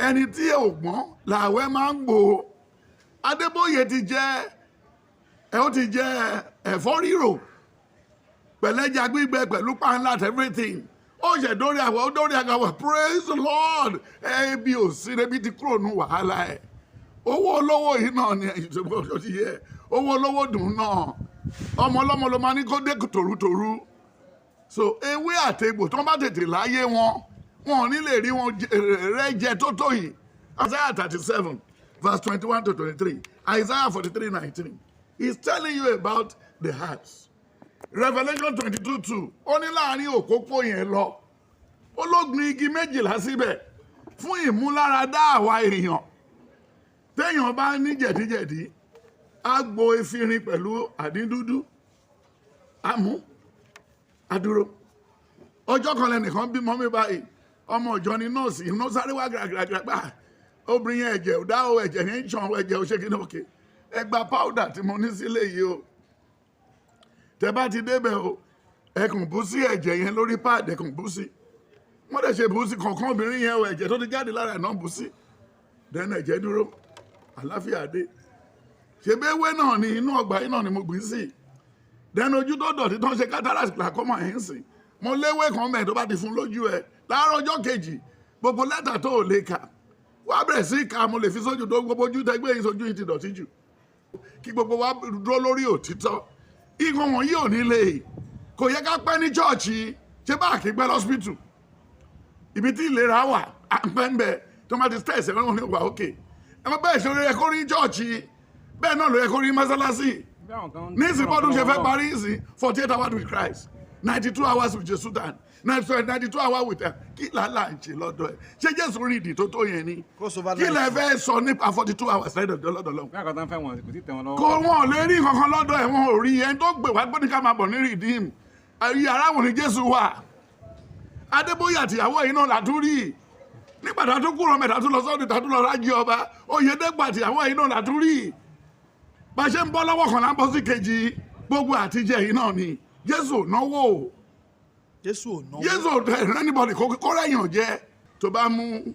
ẹni tí ò gbọ́n làwẹ̀ máa ń gbò. Adébóyè ti jẹ ẹ̀fọ́ rírò pẹ̀lẹ́jà gbígbẹ pẹ̀lú panla everything. Ó ṣe dórí àgàwọ̀ praise the Lord. Ẹbí ò sí ebi ti kúrò ní wàhálà ẹ̀. Owó olówó yìí náà ni ìṣòro ti yẹ. Owó olówó dùn náà. Ọmọ ọlọ́mọ ló máa ní kó dé tòrútòrú. So ewé àtegbò tó bá tètè láyé wọn ò ní lè rí wọn rẹ́ jẹ tó tó yìí. Isaiah 37 verse 21 to 23. Isaiah 43:19. He's telling you about the hearts. Revelation 22:2. Ó ní láàrin òpópó yẹn lọ. Ó ló gbin igi méjìlá síbẹ̀ fún ìmúláradá àwa èèyàn. Téèyàn bá ní jẹ̀díjẹ̀dí, á gbo efirin pẹ̀lú àdíndúdú. Àmú, àdúró. Ọjọ́ kan lẹ́nìkan bímọ mi báyìí. Ọmọ ìjọ ni nọ́ọ̀sì, iná sáré wá gàràgàràgbà. Obìnrin yẹn ẹ̀jẹ̀ ò dá o, ẹ̀jẹ̀ yẹn ń ṣàn ẹ̀jẹ̀ ò ṣe kí ní òkè. Ẹ gba powder tí mo ní sílé yìí o. Tẹ́ bá ti débẹ̀ o, ẹ kàn bú sí ẹ̀jẹ̀ yẹn lórí pad, ẹ kàn bú sí. Wọ́n dẹ̀ ṣe bú sí kọ̀ọ̀kan obìnrin yẹn o, ẹ̀jẹ̀ tó ti jáde lára ẹ̀ náà bú sí. Then ẹ̀jẹ̀ dúró, àláfíà dé. Ṣebí ewé náà ni inú ọgbà yìí náà ni mo gbìn sí. Then ojú tó dọ̀tí tó ń ṣe cataract glaucoma yẹn sìn. Mo léwé kan mẹ́ẹ̀ tó bá ti fún lójú ẹ. Láàárọ̀ ọjọ́ kejì, gbogbo lẹ́tà tó ò lè kà. Wá bẹ̀rẹ̀ sí ká mo lè fi sójú tó gbogbo ojú tẹgbẹ́ yìí sójú yìí ti dọ̀tí jù. Kí gbogbo wa dúró lórí òtítọ́. Ìkan wọ̀nyí ò ní lè. Kò yẹ ká pẹ́ ní chọ́ọ̀chì. Ṣé bá kí pẹ́ lọ́sípítù? Ibi tí ìlera wà, à ń pẹ́ ń bẹ. Tó máa ti stress ẹ̀rọ wọn ní wà ókè. Ẹ má bẹ́ẹ̀ ṣe ó yẹ kó rí chọ́ọ̀chì. Bẹ́ẹ̀ náà ló yẹ kó rí mọ́sálásì. Ní ìsìn bọ́dún ṣe fẹ́ parí ìsìn 48 hours with Christ, 92 hours with Jesus dan, 92 hours with kí làálàá ń ṣe lọ́dọ̀ ẹ̀. Ṣé Jésù rí ìdí tó tó yẹn ni? Kí lẹ fẹ́ sọ nípa 42 hours lọ́dọ̀ lọ́dọ̀? Kò wọ́n lè rí kankan lọ́dọ̀ ẹ̀, wọn ò rí ẹni tó gbé wá gbé ní ká máa bọ̀ ní Redeem. Yàrá wọn ni Jésù wà. Adébóyè àtìyàwó yìí náà làtúrí. Nígbà tá a tún kúrò mẹ́ta tún lọ sọ́dún tá a tún lọ rájí ọba. Oyèdèpọ̀ àtìyàwó yìí náà làtúrí. Bá ṣe ń bọ́ lọ́wọ́ kan láńbọ́ sí kejì, gbogbo àtijẹ́ yìí náà ni Jésù náwó. Jésù ò tẹ̀ anybody kó rẹ̀yàn jẹ́. Tó bá mú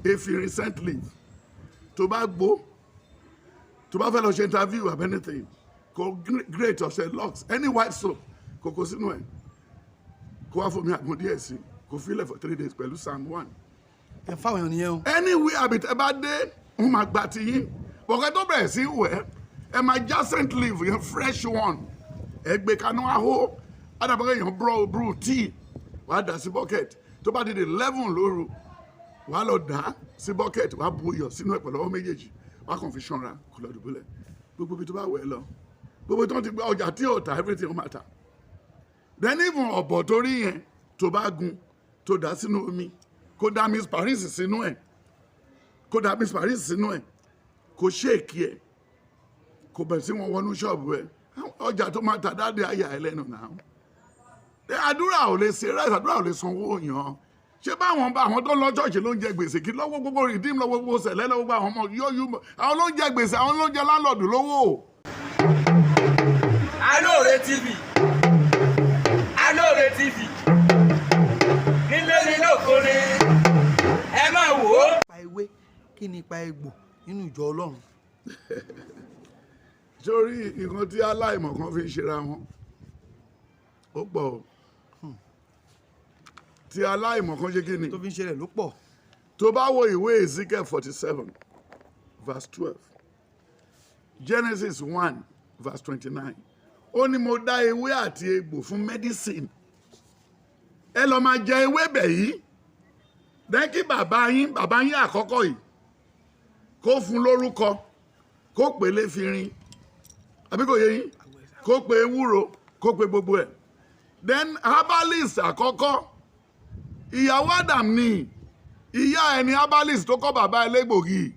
efirin scent leaf, tó bá gbó, tó bá fẹ́ lọ ṣe interview of anything, kó grate ọ̀sẹ̀ lux, any white soap, kó kó sínú ẹ̀, kó wá fún mi àgùn díẹ̀ sí, kó filẹ̀ for 3 days pẹ̀lú Psalm 1. Ẹ fáwọn èèyàn nìyẹn o. Anywhere àbítẹ́ bá dé, wọ́n máa gbà tí yín. Bọ̀kẹ́ tó bẹ̀rẹ̀ sí wẹ̀, ẹ máa já scent leaf yẹn fresh one. Ẹ gbé kanú ahó, àdàbọ̀kẹ́ yẹn brew tea, wàá dà sí bucket. Tó bá di 11 lóru, wàá lọ dà sí bucket, wàá bu iyọ̀ sínú ẹ̀ pẹ̀lú ọwọ́ méjèèjì, wàá kàn fi ṣanra kó lọ dùbúlẹ̀. Gbogbo ibi tó bá wẹ̀ lọ, gbogbo tó ti gba ọjà tí ò ta everything ó máa ta. Then even ọ̀bọ̀ tó rí yẹn tó bá gun tó dà sínú omi, kó dà Miss Paris sínú ẹ̀, kó ṣèkì ẹ̀, kò bẹ̀ sí wọn wọnú ṣọ́ọ̀bù ẹ̀. Ọjà tó máa ta dáadé àyà ẹ lẹ́nu náà. Àdúrà ò lè ṣe rẹ́sì, àdúrà ò lè sanwó yàn. Ṣé báwọn tó lọ ṣọ́ọ̀ṣì ló ń jẹ gbèsè kí lọ́wọ́ gbogbo Redeem lọ́wọ́ gbogbo sẹ̀lẹ̀ lọ́wọ́ gbogbo àwọn ọmọ yóò àwọn ló ń jẹ gbèsè, àwọn ló ń jẹ láńlọ́ọ̀dù lówó. Alóore TV nílé nílé òkúre ẹ máa wò ó. Pa ewé kí ni ipa egbò nínú ìjọ Ọlọ́run? Sórí nǹkan tí aláìmọ̀ kan fi ń ṣera wọn ó pọ̀ o. Tí aláìmọ̀ kan ṣe kí ni? Tó fi ń ṣe rẹ̀ ló pọ̀. Tó bá wo ìwé Ezekiel 47 verse 12, Genesis 1 verse 29, ó ní mo dá ewé àti egbò fún medicine. Ẹ lọ máa jẹ ewé bẹ̀ yìí. Dẹ́kí bàbá yín àkọ́kọ́ yìí kó fún lórúkọ, kó pè léfirin, àbí kò yé yín, kó pè ewúro, kó pè gbogbo ẹ̀. Then herbalist àkọ́kọ́, ìyàwó Adam ni ìyá ẹni herbalist tó kọ́ bàbá elégbògi,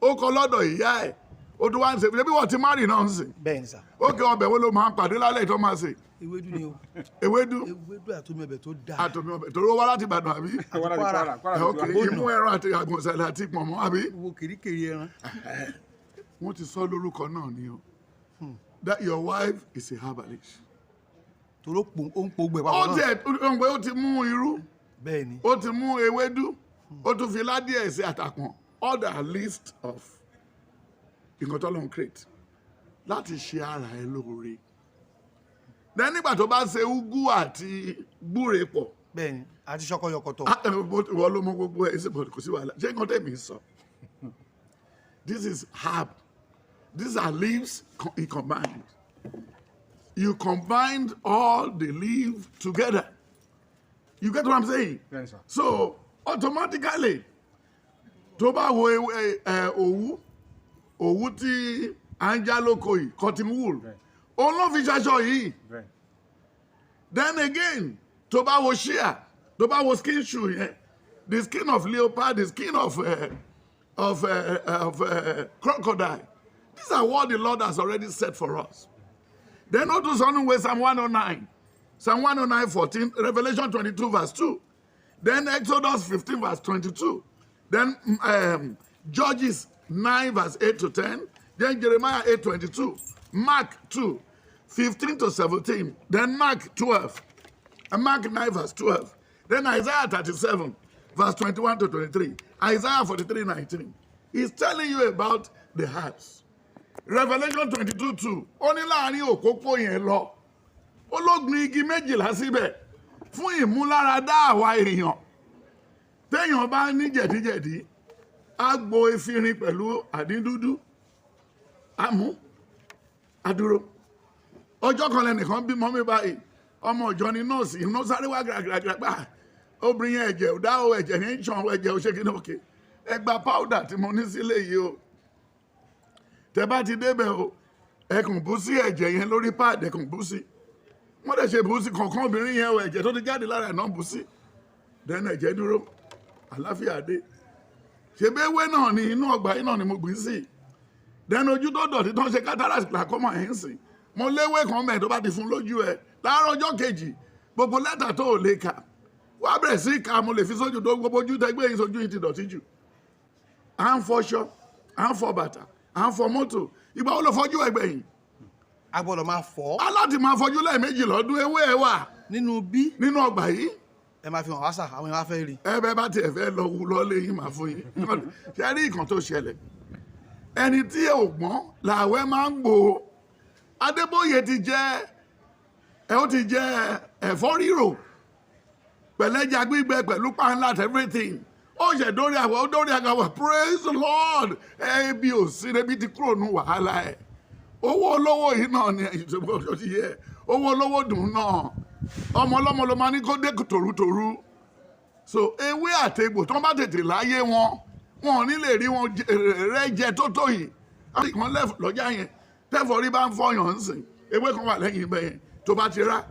ó kọ́ lọ́dọ̀ ìyá ẹ̀, ó tún wá ń ṣe bí wọ́n ti márì náà ń sìn. Bẹ́ẹ̀ ni sà. Ó kẹ́ ọbẹ̀ wo ló máa ń pàdé lálẹ́ tó máa ṣe? Ewédú ni o. Ewédú àtomi ọbẹ̀ tó dáa. àtòmí ọbẹ̀ tó wá láti Ìbàdàn àbí? Ok, imú ẹran àti àgbọ̀nsẹ̀lẹ̀ àti pọ̀nmọ́ àbí? Wo kìríkìrí ẹran. Wọ́n ti sọ lórúkọ náà ni o. That your wife is a herbalist. Toró ó ń po gbẹ̀ papọ̀ náà. Ó ti mú irú. Bẹ́ẹ̀ ni. Ó ti mú ewédú. ó tún fi ládìí ẹ̀ sí àtàkùn all the list of nǹkan tó lọ́n create láti ṣe ara ẹ lóore. Then nígbà tó bá ṣe úgú àti gbúre pọ̀. bẹ́ẹ̀ni àti ṣọkọyọkọtọ. Ìwọ ló mọ gbogbo ẹ̀ ṣe kò sí wàhálà ṣé nǹkan tẹ̀mí sọ. This is herb. These are leaves combined. You combined all the leaves together. You get what I'm saying? Yes, sir. So automatically, tó bá wo òwú tí à ń já lóko yìí, cotton wool, òun ló fi ṣaṣọ yìí. Then again, tó bá wo shear, tó bá wo skin shoe yẹn, the skin of leopard, the skin of crocodile. These are what the Lord has already said for us. Then go to Psalm 109. Psalm 109, 14, Revelation 22, verse 2. Then Exodus 15, verse 22. Then Judges 9, verse 8 to 10. Then Jeremiah 8, 22. Mark 2, 15 to 17. Then Mark 12. And Mark 9, verse 12. Then Isaiah 37, verse 21 to 23. Isaiah 43, 19. He's telling you about the hearts. Revelation 22, 2. Ó ní láàrin òpópó yẹn lọ. Ó ló gbin igi méjìlá síbẹ̀ fún ìmúláradá àwa èèyàn. Téèyàn bá ní jẹ̀díjẹ̀dí, á gbo efirin pẹ̀lú àdídúdú. Á mú, á dúró. Ọjọ́ kan lẹ́nìkan bímọ mi báyìí. Ọmọ ìjọ ni nọ́ọ̀sì, iná sáré wá gàràgàrà gbà. Obìnrin yẹn ẹ̀jẹ̀ ò dá o, ẹ̀jẹ̀ ní ìṣàn ẹ̀jẹ̀ ò ṣe kí ní òkè. Ẹ gba powder tí mo ní sílé yìí o. Tẹ́ bá ti débẹ̀ o, ẹ kàn bú sí ẹ̀jẹ̀ yẹn lórí páàdì, ẹ kàn bú sí. Wọ́n dẹ̀ ṣe bú sí kankan obìnrin yẹn o, ẹ̀jẹ̀ tó ti jáde lára ẹ̀ náà bú sí. Then ẹ̀jẹ̀ dúró, àláfíà dé. Ṣebí ewé náà ni inú ọgbà yìí náà ni mo gbìn sí. Then ojú tó dọ̀tí tó ń ṣe cataract glaucoma ẹ̀ ń sìn. Mo léwé kan mẹ́ẹ̀ tó bá ti fún lójú ẹ̀. Láàárọ̀ ọjọ́ kejì, gbogbo lẹ́tà tó ò lè kà. Wàá bẹ̀rẹ̀ sí ká mo lè fi sójú tó gbogbo ojú tẹgbẹ́ yìí sójú yìí ti dọ̀tí jù. À ń fọṣọ, à ń fọ bàtà, à ń fọ mọ́tò. Ìgbà wo ló fọjú ẹgbẹ́ yìí? A gbọ́dọ̀ máa fọ̀. Aláti máa fọjú lẹ́ẹ̀mejì lọ́dún ewé ẹ̀ wà. Nínú bí. Nínú ọgbà yìí. Ẹ máa fi hàn wá sà, àwọn èèyàn á fẹ́ rí. Ẹ bẹ́ẹ̀ bá tiẹ̀ fẹ́ lọ wú lọ́lé yín máa fún yín. Ṣé rí nǹkan tó ṣẹlẹ̀? Ẹni tí ò gbọ́n làwẹ̀ máa ń gbò. Adébóyè ti jẹ́ ẹ̀fọ́ rírò pẹ̀lẹ́jà gbígbẹ pẹ̀lú panla everything. Ó ṣe dórí àwọ̀ ó dórí àgàwọ̀ praise the Lord. Ẹbí ò sí ebi ti kúrò ní wàhálà ẹ̀. Owó olówó yìí náà ni ìṣòro ọ̀ṣọ́ ti yẹ. Owó olówó dùn náà. Ọmọ ọlọ́mọ ló máa ní kó dé tòrútòrú. So ewé àtegbò tó bá tètè láyé wọn ò ní lè rí wọn rẹ́ jẹ tó tó yìí. Àti kan lọ́jà yẹn tẹ́fọ̀rí bá ń fọyàn ń sìn. Ewé kan wà lẹ́yìn ibẹ̀ yẹn tó bá ti rá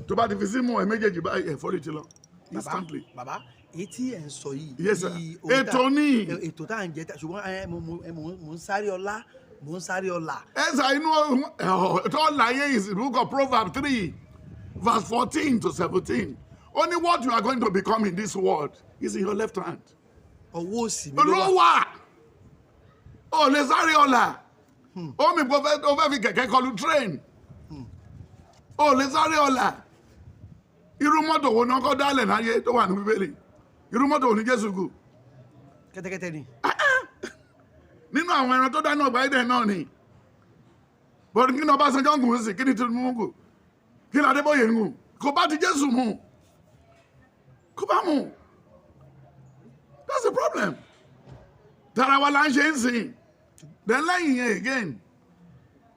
tó bá ti fi símú ẹ̀ méjèèjì báyìí ẹ̀fọ́rí ti lọ. Instantly. Bàbá èyí tí ẹ̀ ń sọ yìí. Yes sir. Ètò ní. Ètò tá à ń jẹ ṣùgbọ́n mò ń sáré ọlá. Mò ń sáré ọlá. Ẹ̀sà inú tó láyé is the book of Proverbs 3 verse 14 to 17. Only what you are going to become in this world is in your left hand. Ọwọ́ òsì mi ló wà. O lè sáré ọlá. Ó mi kò fẹ́ fi kẹ̀kẹ́ kọlu train. O lè sáré ọlá. Irú mọ́tò wo náà kọ́ dálẹ̀ láyé tó wà ní Bíbélì? Irú mọ́tò wo ní Jésù gùn? Kẹ́tẹ́kẹ́tẹ́ ni. Nínú àwọn ẹran tó dáná ọgbà ẹ̀dẹ̀ náà ni. Bọ̀dù kí ni Ọbásanjọ́ ń gùn sí? Kí ni Tinubu ń gùn? Kí ni Adébóyè ń gùn? Kò bá ti Jésù mu. Kò bá mu. That's the problem. Tara wa la ń ṣe ń sìn. Then lẹ́yìn yẹn again.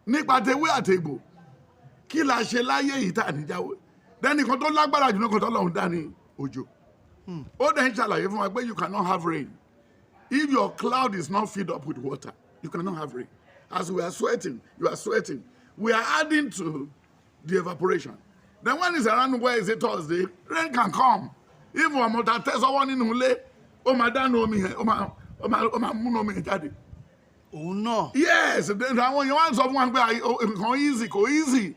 Nípa tewé àtegbò. Kí la ṣe láyé yìí tá à ní jáwé? Then nǹkan tó lágbára jù nǹkan tó lọ́hùn dá ní òjò. Ó dẹ̀ ń ṣàlàyé fún wa pé you cannot have rain. If your cloud is not filled up with water, you cannot have rain. As we are sweating, you are sweating. We are adding to the evaporation. Then when it's around where is it Thursday, rain can come. If one more test someone in Ule, oh my dad know me, oh my moon me jáde. Oh no. Yes, then when you want someone go easy, go easy.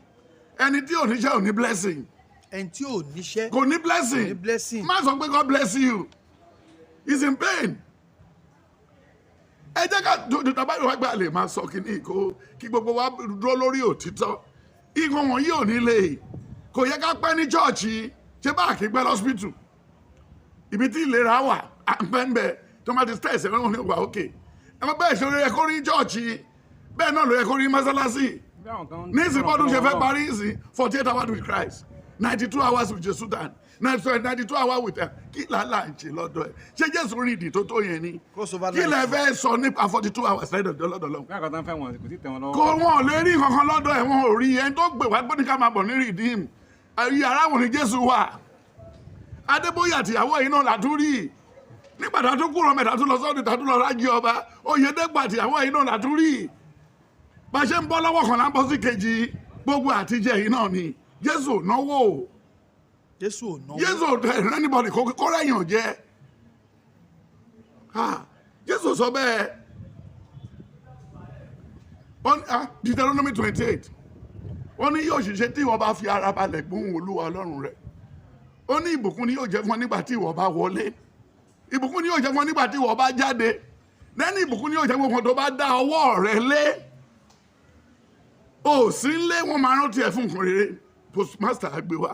Ẹni tí ò níṣẹ́ ò ní blessing. Ẹni tí ò níṣẹ́ kò ní blessing. Kò ní blessing. Má sọ pé God bless you. He's in pain. Ẹ jẹ́ ká tàbá ìwà gbà lè máa sọ kíní kí gbogbo wa dúró lórí òtítọ́. Ìkan wọ̀nyí ò ní lè. Kò yẹ ká pẹ́ ní chọ́ọ̀chì ṣé bá kí pẹ́ lọ́sípítù. Ibi tí ìlera wà àpẹ́ńbẹ́ tó máa ti stress ẹ̀ wọ́n ní wà ókè ẹ má bẹ́ẹ̀ ṣe orí ẹ kó rí chọ́ọ̀chì bẹ́ẹ̀ náà ló yẹ kó rí mọ́sálásí ní ìsìn bọ́dún ṣe fẹ́ parí ìsìn 48 hours with Christ 92 hours with Jesus dan 92 hours with kí làálà ń ṣe lọ́dọ̀ ẹ̀ ṣé Jésù rí ìdí tó tó yẹn ni kí lẹ fẹ́ sọ nípa 42 hours lọ́dọ̀ lọ́wọ́. kò wọ́n lè rí kankan lọ́dọ̀ ẹ̀ wọ́n ò rí ẹni tó gbé wá gbóni ká máa bọ̀ ní rìdíìmù ayé aráwọ̀ ni Jésù wà Adébóyè àtìyàwó yìí náà làtúrí nígbà tá a tún kúrò mẹ́ta tún lọ sọ́dún tá a tún lọ rájí ọba Oyèdèpọ̀ àtìyàwó yìí náà làtúrí bá ṣe ń bọ́ lọ́wọ́ kan láń bọ́ sí kejì gbogbo àtijẹ́ yìí náà ni Jésù náwó Jésù anybody kó rẹ̀yàn jẹ́ Jésù sọ bẹ́ẹ̀ Deuteronomy 28 ó ní yóò ṣiṣẹ́ tí ìwọ bá fi ara balẹ̀ gbóhùn Olúwa Ọlọ́run rẹ̀ ó ní ìbùkún ni yóò jẹ́ fún ọ nígbà tí ìwọ bá wọlé ìbùkún ni yóò jẹ́ fún ọ nígbà tí ìwọ bá jáde lẹ́ni ìbùkún ni yóò jẹ́ fún ọ tó bá dá ọwọ́ rẹ lé ó sì ń lé wọn máa rántí ẹ̀ fún nǹkan rere postmaster àgbé wa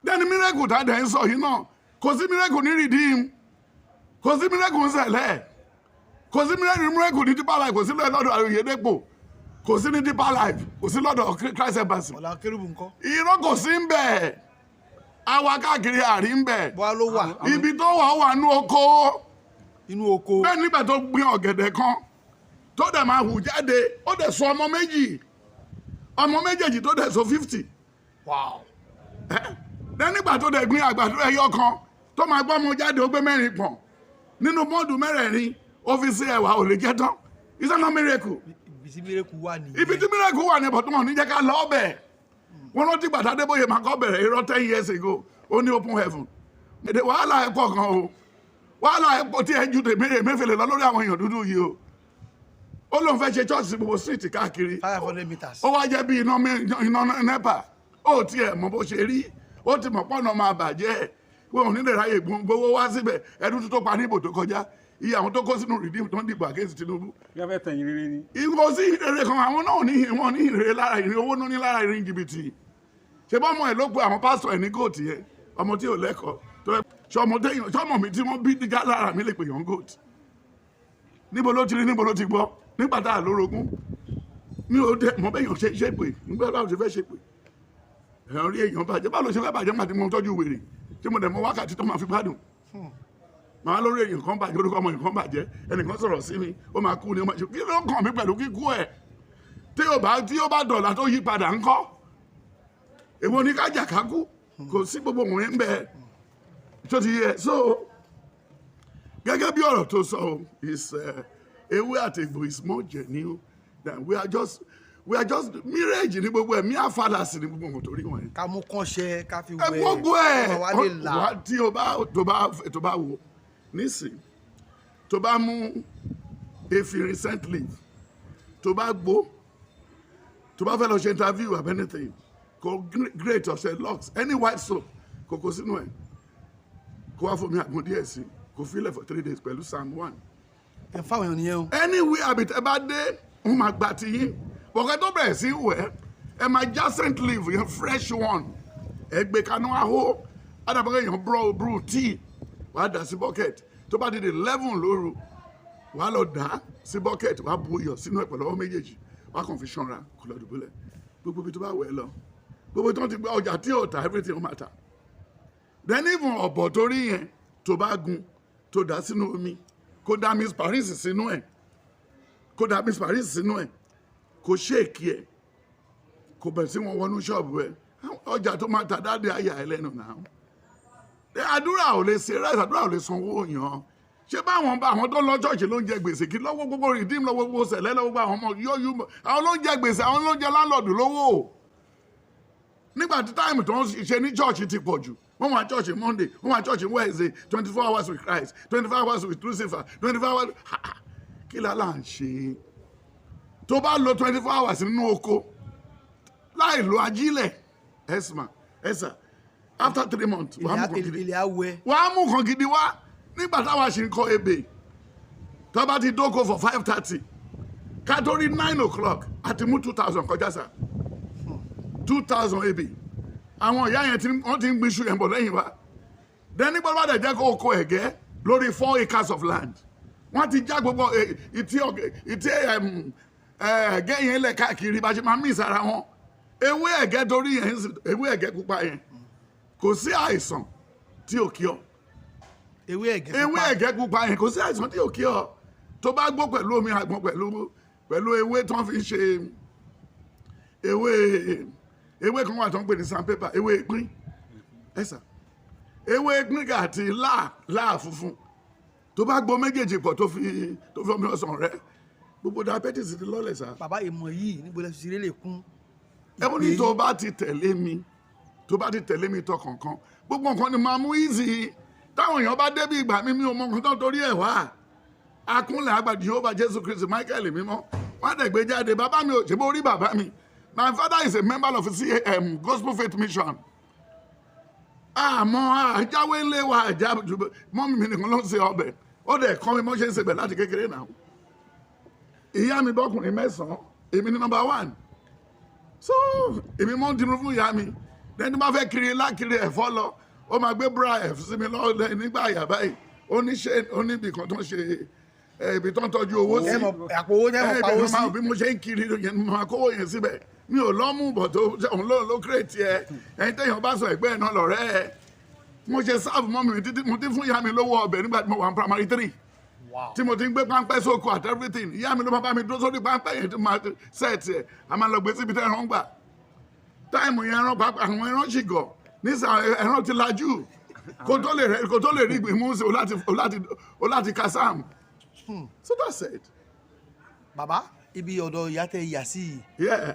lẹ́ni miracle tá a dẹ̀ ń sọ yìí náà kò sí miracle ní redeem kò sí miracle ń ṣẹlẹ̀ kò sí miracle ní Deeper Life kò sí lọ́dọ̀ Oyèdèpọ̀ kò sí ní Deeper Life kò sí lọ́dọ̀ Christ Embassy irọ́ kò sí ń bẹ̀ àwa káàkiri àrí ń bẹ̀ ibi tó wà nú oko bẹ́ẹ̀ nígbà tó gbin ọ̀gẹ̀dẹ̀ kan tó dẹ̀ máa hù jáde ó dẹ̀ sọ ọmọ méjèèjì tó dẹ̀ sọ 50 nígbà tó dẹ̀ gbin àgbàdo ẹyọ kan tó máa gbọ́ ọmọ jáde ó gbé 4 pọ̀n nínú mọ́ọ̀dù 4 ó fi sí ẹ̀wà ò lè jẹ́ tán it's not miracle ibi tí miracle wà ní bọ̀tún wọn ní jẹ́ ká lọ ọbẹ̀ wọn rántí gbàtà Adébóyè máa kọ́ bẹ̀rẹ̀ irọ́ 10 years ago ó ní open heaven èdè wàhálà ẹ̀ pọ̀ gan o wàhálà ẹ̀ pọ̀ tí ẹ ju tèmérè mẹ́fẹ̀lẹ̀ lọ lórí àwọn èèyàn dúdú yìí o ó lóun fẹ́ ṣe church sí gbogbo street káàkiri 500 meters ó wá jẹ́ bí iná nepa ó tiẹ̀ mọ̀ bó ṣe rí ó ti mọ̀ pọ́nà máa bàjẹ́ wọn ò ní lè ráyè gbowó wá síbẹ̀ ẹdún tó pa ní ìbò tó kọjá iye àwọn tó kó sínú redeem tó ń dìbò against Tinubu. yàrá tẹ̀yìn rere ni. ìwọ sí ìrere kan àwọn náà ní wọn ní ìrere lára ìrìn owó ní lára ìrìn jìbìtì ṣe bá ọmọ ẹ ló pe àwọn pásítọ̀ ẹ ní góòtù yẹn ọmọ tí ò lẹ́kọ̀ọ́ tó ẹ ṣọmọ mi tí wọ́n bí dígá lára mi lè pè yàn góòtù níbo ló ti rí níbo ló ti gbọ́ nígbà tá a lórogún mi ò dé mọ bẹ́yàn ṣe pé nígbà báwo ṣe fẹ́ ṣe pé ẹ̀rọ rí èèyàn bàjẹ́ báwo ló ṣe fẹ́ bàjẹ́ nígbà tí mo tọ́jú wèrè tí mo dẹ̀ mọ wákàtí tó máa fi gbádùn màá lórí èèyàn kan bàjẹ́ orúkọ ọmọ èèyàn kan bàjẹ́ ẹnìkan sọ̀rọ̀ sí mi ó máa kú ni ó máa ṣe kí ló kàn mí pẹ̀lú kíkú ẹ̀ tí ó bá dọ̀là tó yí padà ńkọ́ èwo ní kájà kákú kò sí gbogbo òun ń bẹ tó ti yẹ so gẹ́gẹ́ bí ọ̀rọ̀ tó sọ is ewé àtẹ̀gbò is more genuine than we are just mirage ní gbogbo ẹ̀ mere fallacy ní gbogbo ohun torí wọn. ká mú kánṣẹ́ ká fi wẹ̀ gbogbo ẹ̀ tí o bá wò nísìn tó bá mú efirin scent leaf tó bá gbó tó bá fẹ́ lọ ṣe interview of anything kò great ọ̀sẹ̀ lux any white soap kò kó sínú ẹ̀ kó wá fomi àgbọn díẹ̀ sí kò fílẹ̀ for 3 days pẹ̀lú psalm 1. ẹ fáwọn èèyàn nìyẹn o. anywhere àbí tẹ bá dé wọn máa gbà tí yín bọ̀kẹ́ tó bẹ̀rẹ̀ sí wẹ̀ ẹ máa já scent leaf yẹn fresh one ẹ gbé kaná ahó adàbọ̀kẹ́ yẹn brew tea wàá dà sí bucket tó bá di 11 lóru wàá lọ dà sí bucket wàá bu iyọ̀ sínú ẹ̀ pẹ̀lú ọwọ́ méjèèjì wàá kàn fi ṣanra kò lọ dùbúlẹ̀ gbogbo ibi tó bá wẹ̀ lọ gbogbo tí wọ́n ti gba ọjà tí ò ta everything wọ́n máa ta then even ọ̀bọ̀ tó rí yẹn tó bá gun tó dà sínú omi kó dà Miss Paris sínú ẹ̀ kó ṣéèkì ẹ̀ kó bẹ̀rẹ̀ sí wọn wọnú ṣọ́ọ̀bù ẹ̀ ọjà tó máa ta dáadé àyà ẹ̀ lẹ́nu náà àdúrà ò lè ṣe ráìsì àdúrà ò lè sanwó yàn ṣé báwọn tó lọ ṣọ́ọ̀ṣì ló ń jẹ gbèsè kí lọ́wọ́ gbogbo rìdíìmù lọ́wọ́ gbogbo sẹ̀lẹ̀ lọ́wọ́ gbogbo àwọn ọmọ yóò àwọn ló ń jẹ gbèsè àwọn ló ń jẹ láńlọ́ọ̀dù lówó nígbà tí táìmù tó ń ṣe ní ṣọ́ọ̀ṣì ti pọ̀ jù wọ́n wá ṣọ́ọ̀ṣì Monday wọ́n wá ṣọ́ọ̀ṣì Wednesday 24 hours with Christ 24 hours with Lucifer 24 hours kí lálà ń ṣe tó bá lo 24 hours nínú oko láì lo ajílẹ̀ ẹ̀sà after 3 months wàá mú kan gidi wá nígbà táwa ṣì ń kọ ebè tó bá ti dóko for 5:30 ká tó rí 9 o'clock àti mú 2,000 kọjá sá 2,000 ebè àwọn ìyá yẹn wọ́n ti ń gbin iṣu yẹn bọ̀ lẹ́yìn wa then nígbà bá dẹ̀ jẹ́ kó oko ẹ̀gẹ́ lórí 4 acres of land wọ́n ti já gbogbo ìtí ẹ̀gẹ́ yẹn lẹ̀ káàkiri bá ṣe máa mí ìsara wọn ewé ẹ̀gẹ́ torí yẹn ewé ẹ̀gẹ́ pupa yẹn kò sí àìsàn tí ò kí ọ ewé ẹ̀gẹ́ pupa yẹn kò sí àìsàn tí ò kí ọ tó bá gbó pẹ̀lú omi àgbọn pẹ̀lú ewé tó ń fi ṣe ewé kan wà tó ń pè ní sandpaper ewé ìpín ẹ̀sà ewé ìpín àti láà funfun tó bá gbó méjèèjì pọ̀ tó fi omi ọsàn rẹ gbogbo diabetes ti lọ́lẹ̀ sá. bàbá ìmọ̀ yìí níbo lẹ fi ṣeré lè kún. ẹ̀wọ́n ní tó bá ti tẹ̀lé mi tọkànkan gbogbo nǹkan ni máa mú easy táwọn èèyàn bá débi ìgbà mi ò mọ nǹkan tó torí ẹ̀ wá akúnlẹ̀ àgbàdì yóò bá Jésù Kristi Michael mímọ́ wọ́n á dẹ̀ gbé jáde bàbá mi ò ṣe bó rí bàbá mi my father is a member of Gospel Faith Mission àmọ́ àjáwé ńlẹ̀ wa mọ́mí mi nìkan ló ń ṣe ọbẹ̀ ó dẹ̀ kọ́ mi mọ́ ṣe ń ṣe bẹ̀ láti kékeré náà ìyá mi bọ́kùnrin 9 èmi ní number 1 so èmi mọ́ ń dinú fún ìyá mi lẹ́ni bá fẹ́ kiri lákiri ẹ̀fọ́ lọ ó máa gbé bra ẹ̀ sí mi lọ́wọ́ nígbà àyà báyìí ó ní ibì kan tó ń ṣe ibi tó ń tọ́jú owó sí àpò owó yẹn mọ̀ pawó sí bí mo ṣe ń kiri yẹn mo máa kówó yẹn síbẹ̀ mi ò lọ́mú bọ̀ tó òun ló kírètì ẹ ẹ̀yin tẹ̀yàn bá sọ ẹ̀gbẹ́ ẹ̀ náà lọ́rẹ́ ẹ̀ mo ṣe sáàbù mọ́ mi títí mo ti fún ìyá mi lówó ọbẹ̀ nígbà tí mo wà ní primary 3 tí mo ti ń gbé páńpẹ́ sóko at everything ìyá mi ló máa bá mi dúró sórí páńpẹ́ yẹn tí mo máa sẹ́ẹ̀tì ẹ̀ a máa lọ gbé síbi tẹ́ ẹran gbà táìmù yẹn ẹran pápá àwọn ẹran ṣìgọ̀ nísà ẹran ti lajú kó tó lè rí ìgbìmú sí o láti kasam so that's it. bàbá ibi ọ̀dọ̀ ìyá tẹ ìyá sí i. Yeah.